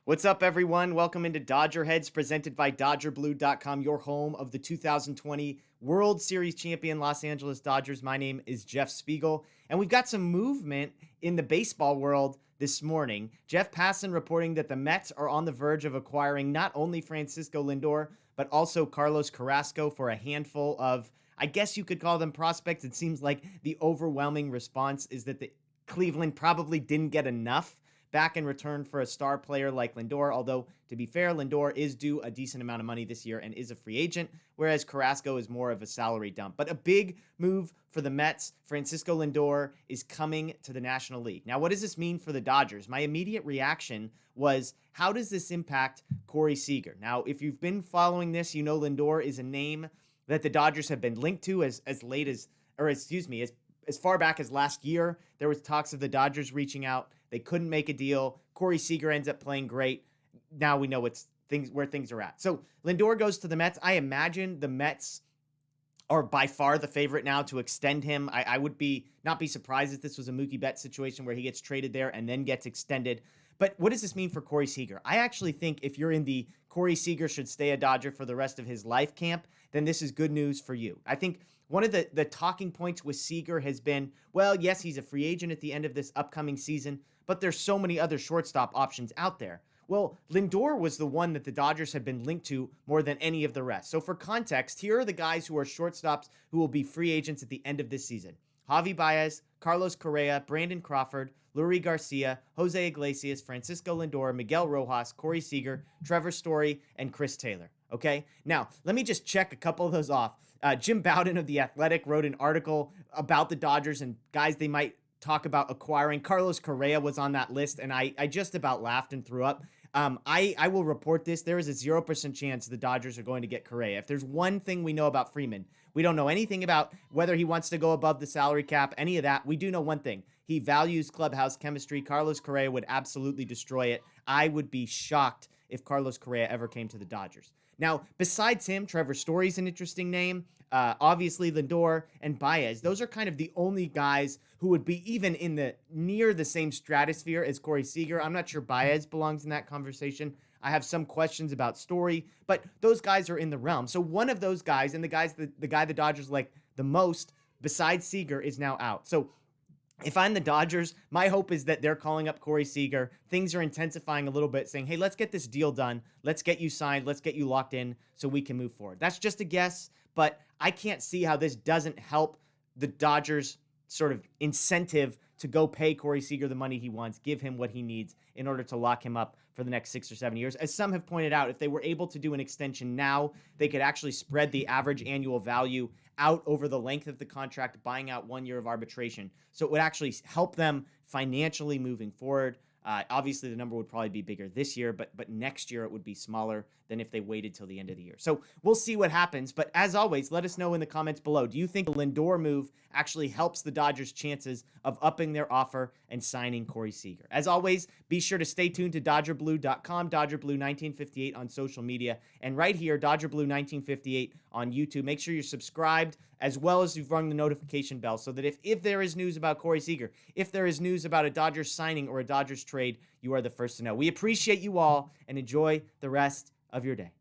What's up, everyone? Welcome into Dodger Heads, presented by DodgerBlue.com, your home of the 2020 World Series champion Los Angeles Dodgers. My name is Jeff Spiegel, and we've got some movement in the baseball world this morning. Jeff Passan reporting that the Mets are on the verge of acquiring not only Francisco Lindor, but also Carlos Carrasco for a handful of, I guess you could call them prospects. It seems like the overwhelming response is that the Cleveland probably didn't get enough back in return for a star player like Lindor, although, to be fair, Lindor is due a decent amount of money this year and is a free agent, whereas Carrasco is more of a salary dump. But a big move for the Mets. Francisco Lindor is coming to the National League. Now, what does this mean for the Dodgers? My immediate reaction was, how does this impact Corey Seager? Now, if you've been following this, you know Lindor is a name that the Dodgers have been linked to as far back as last year. There was talks of the Dodgers reaching out. They couldn't make a deal. Corey Seager ends up playing great. Now we know where things are at. So Lindor goes to the Mets. I imagine the Mets are by far the favorite now to extend him. I would not be surprised if this was a Mookie Betts situation where he gets traded there and then gets extended. But what does this mean for Corey Seager? I actually think if you're in the Corey Seager should stay a Dodger for the rest of his life camp, then this is good news for you. I think one of the talking points with Seager has been, well, yes, he's a free agent at the end of this upcoming season, but there's so many other shortstop options out there. Well, Lindor was the one that the Dodgers had been linked to more than any of the rest. So for context, here are the guys who are shortstops who will be free agents at the end of this season. Javi Baez, Carlos Correa, Brandon Crawford, Lurie Garcia, Jose Iglesias, Francisco Lindor, Miguel Rojas, Corey Seager, Trevor Story, and Chris Taylor. Okay? Now, let me just check a couple of those off. Jim Bowden of The Athletic wrote an article about the Dodgers and guys they might talk about acquiring. Carlos Correa was on that list, and I just about laughed and threw up. I will report this. There is a 0% chance the Dodgers are going to get Correa. If there's one thing we know about Freeman, we don't know anything about whether he wants to go above the salary cap, any of that. We do know one thing. He values clubhouse chemistry. Carlos Correa would absolutely destroy it. I would be shocked if Carlos Correa ever came to the Dodgers. Now, besides him, Trevor Story's an interesting name. Obviously, Lindor and Baez. Those are kind of the only guys who would be even in the near the same stratosphere as Corey Seager. I'm not sure Baez belongs in that conversation. I have some questions about Story, but those guys are in the realm. So one of those guys, and the guy the Dodgers like the most, besides Seager, is now out. So if I'm the Dodgers, my hope is that they're calling up Corey Seager. Things are intensifying a little bit, saying, hey, let's get this deal done. Let's get you signed. Let's get you locked in so we can move forward. That's just a guess, but I can't see how this doesn't help the Dodgers' sort of incentive to go pay Corey Seager the money he wants, give him what he needs in order to lock him up for the next 6 or 7 years. As some have pointed out, if they were able to do an extension now, they could actually spread the average annual value out over the length of the contract, buying out 1 year of arbitration. So it would actually help them financially moving forward. Obviously, the number would probably be bigger this year, but next year it would be smaller than if they waited till the end of the year. So we'll see what happens. But as always, let us know in the comments below. Do you think the Lindor move actually helps the Dodgers' chances of upping their offer and signing Corey Seager? As always, be sure to stay tuned to DodgerBlue.com, DodgerBlue1958 on social media, and right here, DodgerBlue1958 on YouTube. Make sure you're subscribed, as well as you've rung the notification bell, so that if there is news about Corey Seager, if there is news about a Dodgers signing or a Dodgers trade, you are the first to know. We appreciate you all, and enjoy the rest of your day.